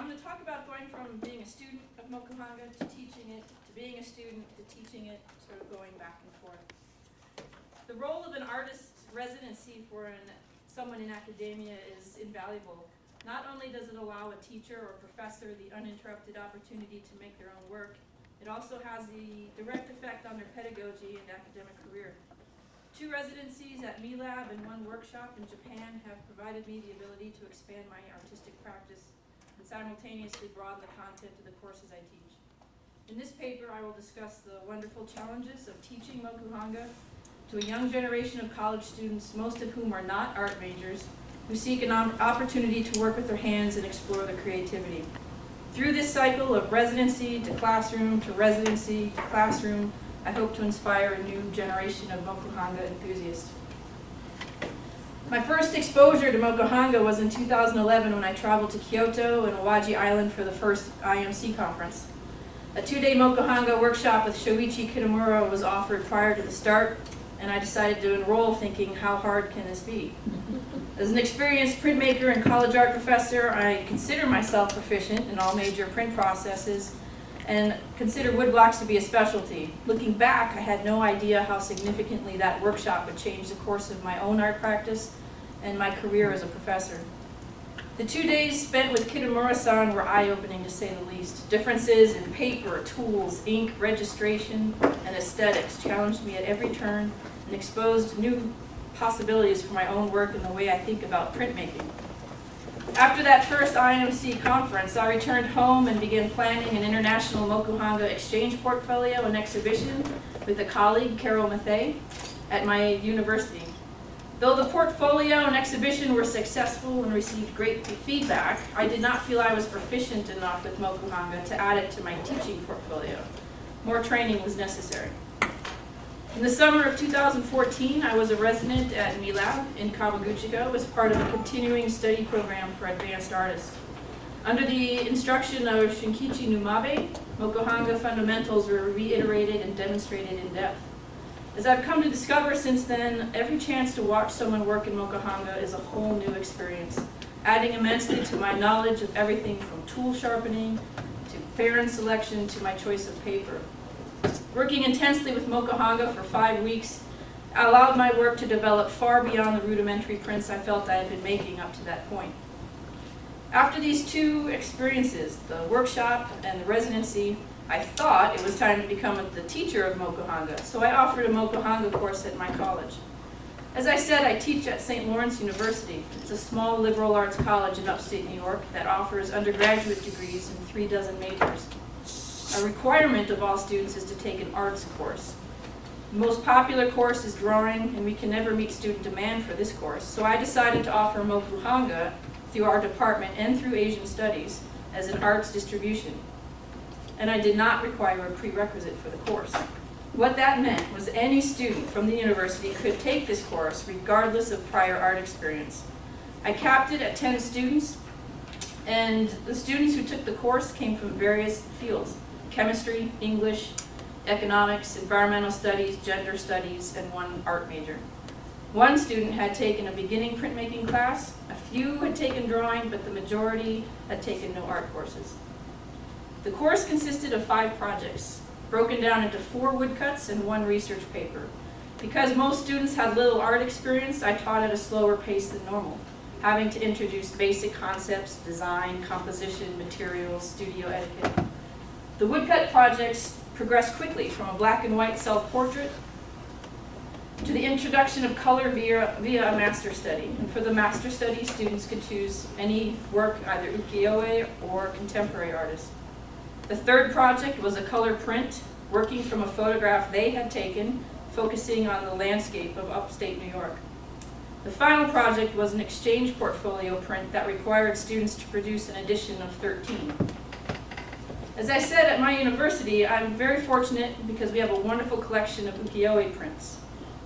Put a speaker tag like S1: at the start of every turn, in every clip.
S1: going to talk about going from being a student of Mokuhanga to teaching it, to being a student to teaching it, sort of going back and forth. The role of an artist's residency for someone in academia is invaluable. Not only does it allow a teacher or professor the uninterrupted opportunity to make their own work, it also has the direct effect on their pedagogy and academic career. 2 residencies at MILAB and 1 workshop in Japan have provided me the ability to expand my artistic practice and simultaneously broaden the content of the courses I teach. In this paper, I will discuss the wonderful challenges of teaching Mokuhanga to a young generation of college students, most of whom are not art majors, who seek an opportunity to work with their hands and explore their creativity. Through this cycle of residency to classroom to residency to classroom, I hope to inspire a new generation of Mokuhanga enthusiasts. My first exposure to Mokuhanga was in 2011 when I traveled to Kyoto and Big Island for the first IMC conference. A 2-day Mokuhanga workshop with Shoichi Kitamura was offered prior to the start, and I decided to enroll thinking, how hard can this be? As an experienced printmaker and college art professor, I consider myself proficient in all major print processes and consider woodblocks to be a specialty. Looking back, I had no idea how significantly that workshop would change the course of my own art practice and my career as a professor. The 2 days spent with Kitamura-san were eye-opening, to say the least. Differences in paper, tools, ink, registration, and aesthetics challenged me at every turn and exposed new possibilities for my own work and the way I think about printmaking. After that first IMC conference, I returned home and began planning an International Mokuhanga exchange portfolio and exhibition with a colleague, Carol Mathey, at my university. Though the portfolio and exhibition were successful and received great feedback, I did not feel I was proficient enough with Mokuhanga to add it to my teaching portfolio. More training was necessary. In the summer of 2014, I was a resident at MILAB in Kawaguchiko as part of a continuing study program for advanced artists. Under the instruction of Shinkichi Numabe, Mokuhanga fundamentals were reiterated and demonstrated in depth. As I've come to discover since then, every chance to watch someone work in Mokuhanga is a whole new experience, adding immensely to my knowledge of everything from tool sharpening to parent selection to my choice of paper. Working intensely with Mokuhanga for 5 weeks allowed my work to develop far beyond the rudimentary prints I felt I had been making up to that point. After these 2 experiences, the workshop and the residency, I thought it was time to become the teacher of Mokuhanga, so I offered a Mokuhanga course at my college. As I said, I teach at St. Lawrence University. It's a small liberal arts college in upstate New York that offers undergraduate degrees in 3 dozen majors. A requirement of all students is to take an arts course. The most popular course is drawing, and we can never meet student demand for this course, so I decided to offer Mokuhanga through our department and through Asian Studies as an arts distribution. And I did not require a prerequisite for the course. What that meant was any student from the university could take this course regardless of prior art experience. I capped it at 10 students, and the students who took the course came from various fields: chemistry, English, economics, environmental studies, gender studies, and 1 art major. 1 student had taken a beginning printmaking class, a few had taken drawing, but the majority had taken no art courses. The course consisted of 5 projects, broken down into 4 woodcuts and 1 research paper. Because most students had little art experience, I taught at a slower pace than normal, having to introduce basic concepts, design, composition, materials, studio etiquette. The woodcut projects progressed quickly from a black and white self-portrait to the introduction of color via a master study. And for the master study, students could choose any work, either ukiyo-e or contemporary artists. The 3rd project was a color print, working from a photograph they had taken, focusing on the landscape of upstate New York. The final project was an exchange portfolio print that required students to produce an edition of 13. As I said at my university, I'm very fortunate because we have a wonderful collection of ukiyo-e prints.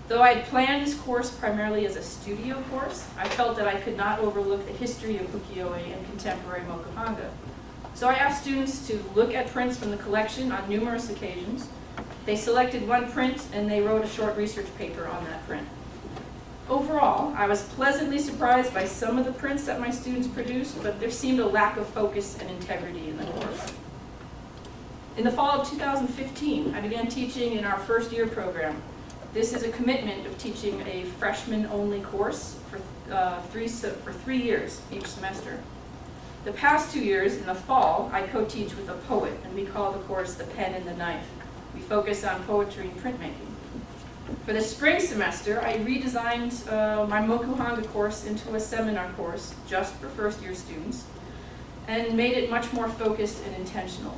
S1: Though I had planned this course primarily as a studio course, I felt that I could not overlook the history of ukiyo-e and contemporary Mokuhanga. So I asked students to look at prints from the collection on numerous occasions. They selected 1 print and they wrote a short research paper on that print. Overall, I was pleasantly surprised by some of the prints that my students produced, but there seemed a lack of focus and integrity in the course. In the fall of 2015, I began teaching in our first year program. This is a commitment of teaching a freshman-only course for 3 years each semester. The past 2 years, in the fall, I co-teach with a poet, and we call the course The Pen and the Knife. We focus on poetry and printmaking. For the spring semester, I redesigned my Mokuhanga course into a seminar course just for first-year students and made it much more focused and intentional.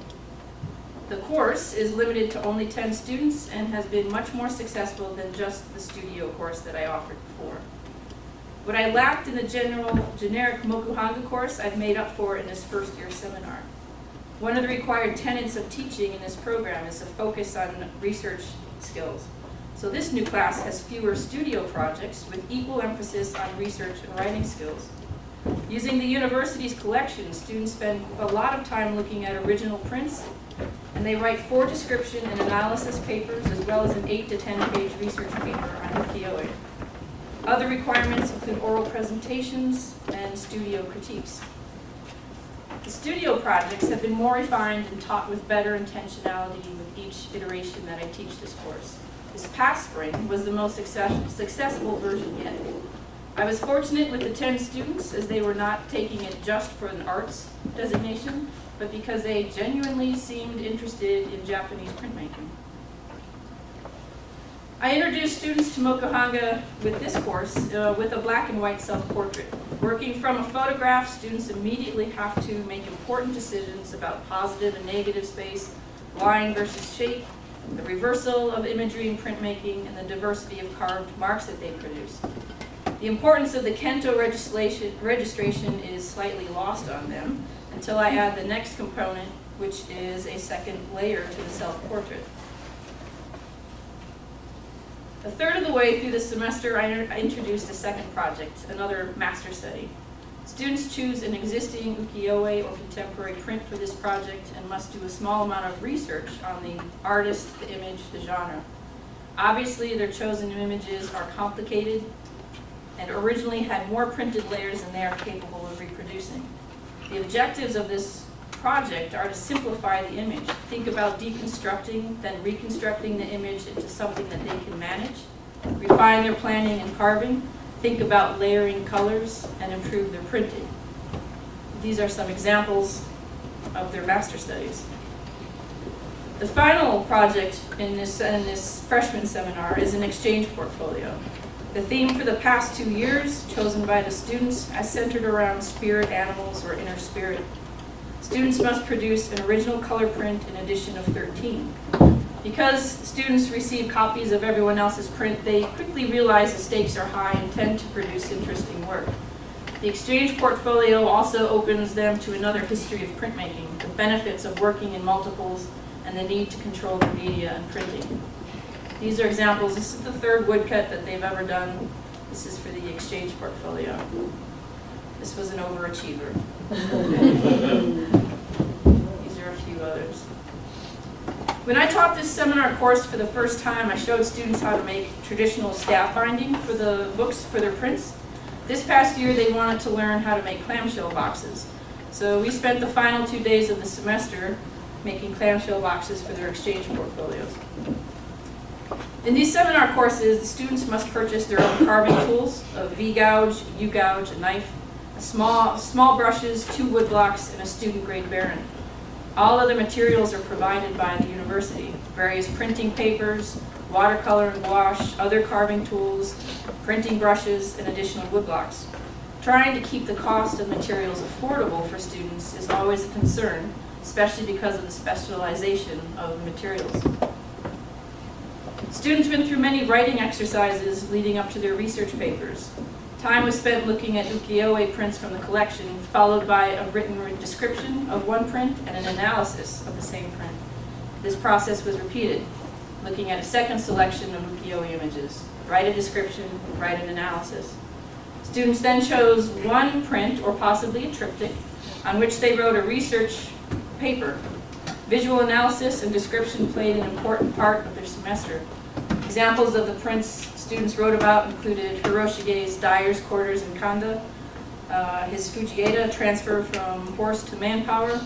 S1: The course is limited to only 10 students and has been much more successful than just the studio course that I offered before. What I lacked in the generic Mokuhanga course, I've made up for in this first-year seminar. One of the required tenets of teaching in this program is a focus on research skills. So this new class has fewer studio projects with equal emphasis on research and writing skills. Using the university's collection, students spend a lot of time looking at original prints, and they write 4 description and analysis papers as well as an 8 to 10 page research paper on ukiyo-e. Other requirements include oral presentations and studio critiques. The studio projects have been more refined and taught with better intentionality with each iteration that I teach this course. This past spring was the most successful version yet. I was fortunate with the 10 students as they were not taking it just for an arts designation, but because they genuinely seemed interested in Japanese printmaking. I introduced students to Mokuhanga with this course with a black and white self-portrait. Working from a photograph, students immediately have to make important decisions about positive and negative space, line versus shape, the reversal of imagery in printmaking, and the diversity of carved marks that they produce. The importance of the Canton registration is slightly lost on them until I add the next component, which is a second layer to the self-portrait. A third of the way through the semester, I introduced a second project, another master study. Students choose an existing ukiyo-e or contemporary print for this project and must do a small amount of research on the artist, the image, the genre. Obviously, their chosen images are complicated and originally had more printed layers than they are capable of reproducing. The objectives of this project are to simplify the image. Think about deconstructing, then reconstructing the image into something that they can manage. Refine their planning and carving. Think about layering colors and improve their printing. These are some examples of their master studies. The final project in this freshman seminar is an exchange portfolio. The theme for the past 2 years, chosen by the students, is centered around spirit animals or inner spirit. Students must produce an original color print in edition of 13. Because students receive copies of everyone else's print, they quickly realize the stakes are high and tend to produce interesting work. The exchange portfolio also opens them to another history of printmaking, the benefits of working in multiples, and the need to control the media and printing. These are examples. This is the third woodcut that they've ever done. This is for the exchange portfolio. This was an overachiever. These are a few others. When I taught this seminar course for the first time, I showed students how to make traditional stab binding for the books for their prints. This past year, they wanted to learn how to make clamshell boxes. So we spent the final 2 days of the semester making clamshell boxes for their exchange portfolios. In these seminar courses, the students must purchase their own carving tools, a V-gouge, U-gouge, a knife, small brushes, 2 wood blocks, and a student-grade baron. All other materials are provided by the university, various printing papers, watercolor and gouache, other carving tools, printing brushes, and additional wood blocks. Trying to keep the cost of materials affordable for students is always a concern, especially because of the specialization of the materials. Students went through many writing exercises leading up to their research papers. Time was spent looking at ukiyo-e prints from the collection, followed by a written description of one print and an analysis of the same print. This process was repeated, looking at a second selection of ukiyo-e images. Write a description, write an analysis. Students then chose one print, or possibly a triptych, on which they wrote a research paper. Visual analysis and description played an important part of their semester. Examples of the prints students wrote about included Hiroshige's Dyer's Quarters in Kanda, his Fujieda transfer from horse to manpower,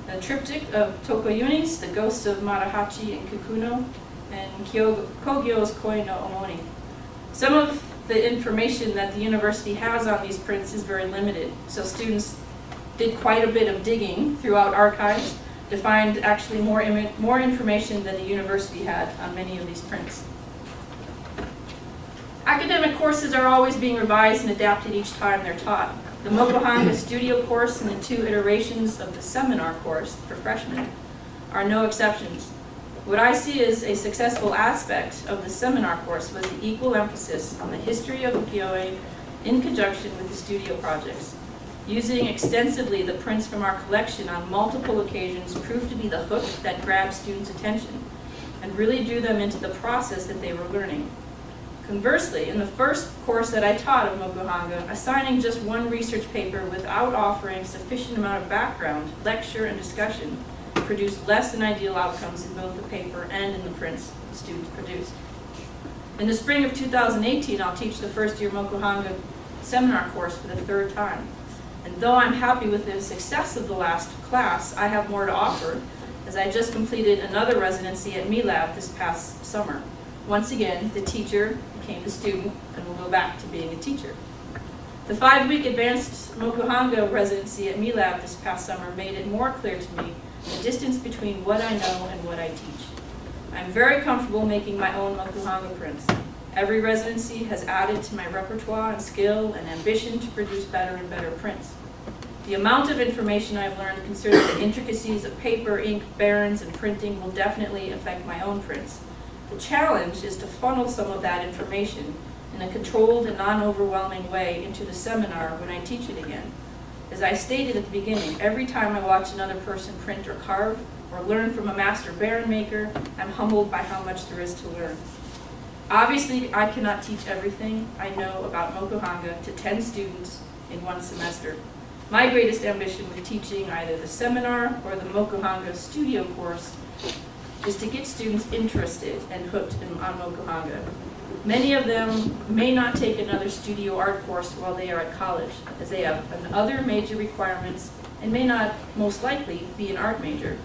S1: the triptych of Tokoyuni's The Ghosts of Marahachi and Kukuno, and Kogyo's Koi no Omoni. Some of the information that the university has on these prints is very limited, so students did quite a bit of digging throughout archives to find actually more information than the university had on many of these prints. Academic courses are always being revised and adapted each time they're taught. The Mokuhanga studio course and the 2 iterations of the seminar course for freshmen are no exceptions. What I see as a successful aspect of the seminar course was the equal emphasis on the history of ukiyo-e in conjunction with the studio projects. Using extensively the prints from our collection on multiple occasions proved to be the hook that grabbed students' attention and really drew them into the process that they were learning. Conversely, in the first course that I taught of Mokuhanga, assigning just one research paper without offering sufficient amount of background, lecture, and discussion produced less than ideal outcomes in both the paper and in the prints the students produced. In the spring of 2018, I'll teach the first year Mokuhanga seminar course for the 3rd time. And though I'm happy with the success of the last class, I have more to offer, as I just completed another residency at MeLab this past summer. Once again, the teacher became the student and will go back to being a teacher. The 5-week advanced Mokuhanga residency at MeLab this past summer made it more clear to me the distance between what I know and what I teach. I'm very comfortable making my own Mokuhanga prints. Every residency has added to my repertoire and skill and ambition to produce better and better prints. The amount of information I've learned concerning the intricacies of paper, ink, barons, and printing will definitely affect my own prints. The challenge is to funnel some of that information in a controlled and non-overwhelming way into the seminar when I teach it again. As I stated at the beginning, every time I watch another person print or carve, or learn from a master baron maker, I'm humbled by how much there is to learn. Obviously, I cannot teach everything I know about Mokuhanga to 10 students in one semester. My greatest ambition with teaching either the seminar or the Mokuhanga studio course is to get students interested and hooked on Mokuhanga. Many of them may not take another studio art course while they are at college, as they have other major requirements and may not most likely be an art major.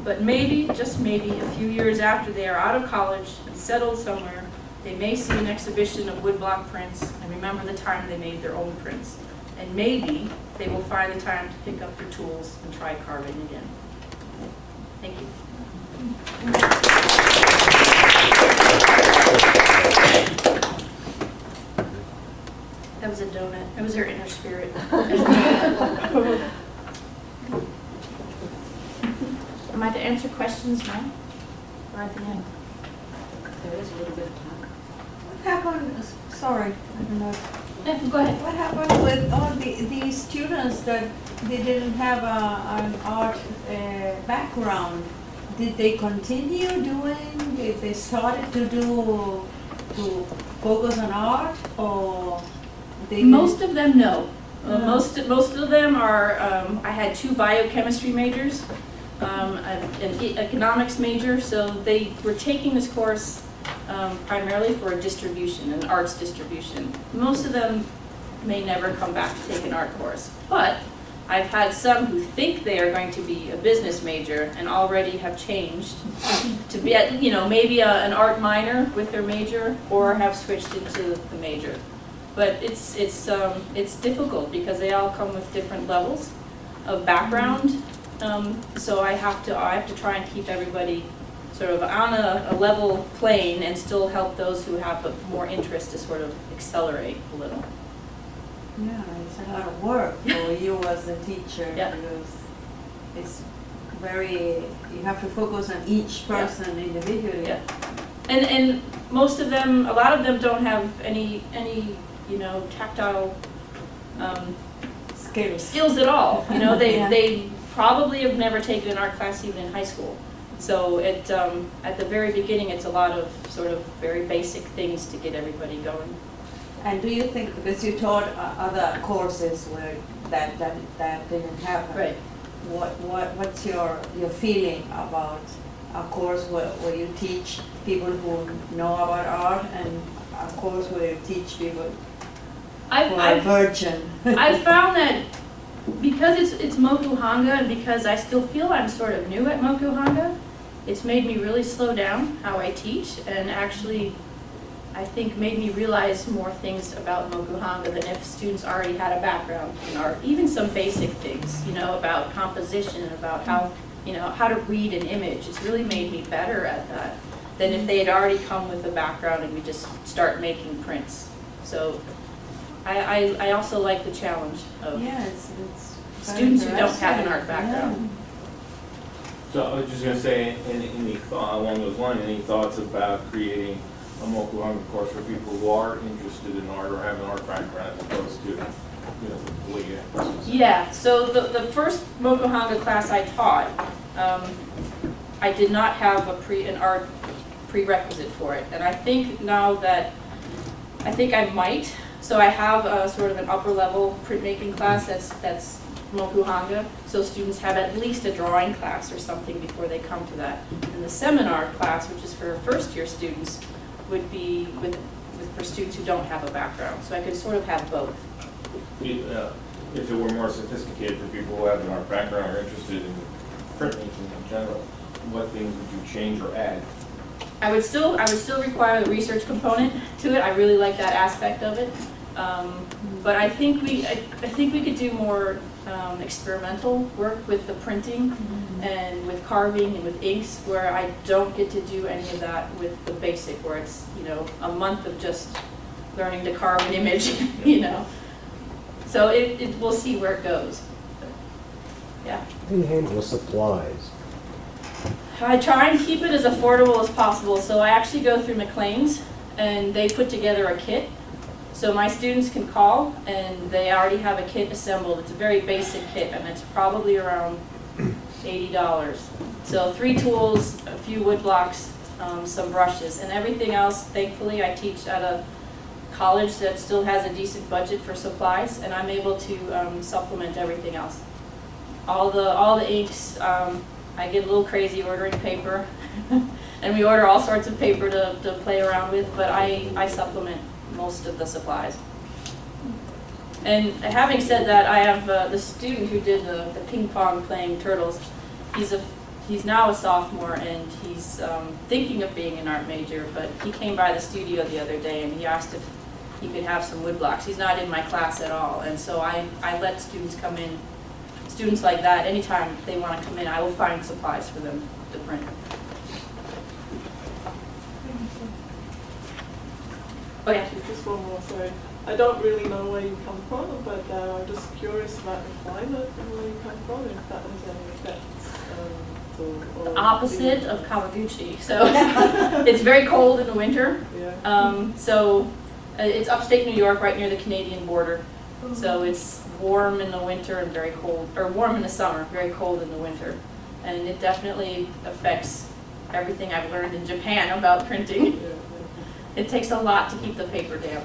S1: But maybe, just maybe, a few years after they are out of college and settled somewhere, they may see an exhibition of woodblock prints and remember the time they made their own prints. And maybe they will find the time to pick up their tools and try carving again. Thank you. That was a donut. That was her inner spirit. Am I to answer questions now? Or at the end?
S2: There is a little bit of time.
S3: What happened, sorry, I don't know.
S1: Yeah, go ahead.
S3: What happened with all the students that they didn't have an art background? Did they continue doing, did they started to focus on art, or they
S1: Most of them, no. Most of them are, I had 2 biochemistry majors, an economics major, so they were taking this course primarily for a distribution, an arts distribution. Most of them may never come back to take an art course, but I've had some who think they are going to be a business major and already have changed to be, maybe an art minor with their major, or have switched into the major. But it's difficult because they all come with different levels of background. So I have to try and keep everybody sort of on a level plane and still help those who have more interest to sort of accelerate a little.
S3: Yeah, it's a lot of work for you as a teacher.
S1: Yeah.
S3: Because it's very, you have to focus on each person individually.
S1: Yeah. And most of them, a lot of them don't have any tactile skills at all. They probably have never taken an art class even in high school. So at the very beginning, it's a lot of sort of very basic things to get everybody going.
S3: And do you think, because you taught other courses where that didn't happen,
S1: Right.
S3: What's your feeling about a course where you teach people who know about art, and a course where you teach people who are virgin.
S2: I've found that because it's Mokuhanga and because I still feel I'm sort of new at Mokuhanga, it's made me really slow down how I teach, and actually I think made me realize more things about Mokuhanga than if students already had a background in art. Even some basic things, you know, about composition, about how, you know, how to read an image. It's really made me better at that than if they had already come with a background and we just start making prints. So I also like the challenge of
S3: It's
S2: students who don't have an art background.
S4: So I was just gonna say, any thought along those lines, any thoughts about creating a Mokuhanga course for people who are interested in art or have an art background as opposed to, you know, the way you.
S2: Yeah, so the first Mokuhanga class I taught, I did not have an art prerequisite for it. And I think now that, I think I might. So I have a sort of an upper level printmaking class that's Mokuhanga. So students have at least a drawing class or something before they come to that. And the seminar class, which is for first year students, would be for students who don't have a background. So I could sort of have both.
S4: If it were more sophisticated for people who have an art background or are interested in printmaking in general, what things would you change or add?
S2: I would still require the research component to it. I really like that aspect of it. But I think we could do more experimental work with the printing and with carving and with inks, where I don't get to do any of that with the basic, where it's, you know, a month of just learning to carve an image, you know. So we'll see where it goes. Yeah.
S5: How do you handle supplies?
S2: I try and keep it as affordable as possible. So I actually go through McLean's, and they put together a kit. So my students can call, and they already have a kit assembled. It's a very basic kit, and it's probably around $80. So 3 tools, a few wood blocks, some brushes, and everything else. Thankfully, I teach at a college that still has a decent budget for supplies, and I'm able to supplement everything else. All the inks. I get a little crazy ordering paper, and we order all sorts of paper to play around with, but I supplement most of the supplies. And having said that, I have the student who did the ping pong playing turtles. He's now a sophomore, and he's thinking of being an art major, but he came by the studio the other day and he asked if he could have some wood blocks. He's not in my class at all, and so I let students come in. Students like that, anytime they want to come in, I will find supplies for them to print. Oh yeah.
S6: Just one more, sorry. I don't really know where you come from, but I'm just curious about the climate and where you come from, if that has any effects.
S2: The opposite of Kawaguchi. So it's very cold in the winter.
S6: Yeah.
S2: So it's upstate New York, right near the Canadian border. So it's warm in the winter and very cold, or warm in the summer, very cold in the winter. And it definitely affects everything I've learned in Japan about printing. It takes a lot to keep the paper damp.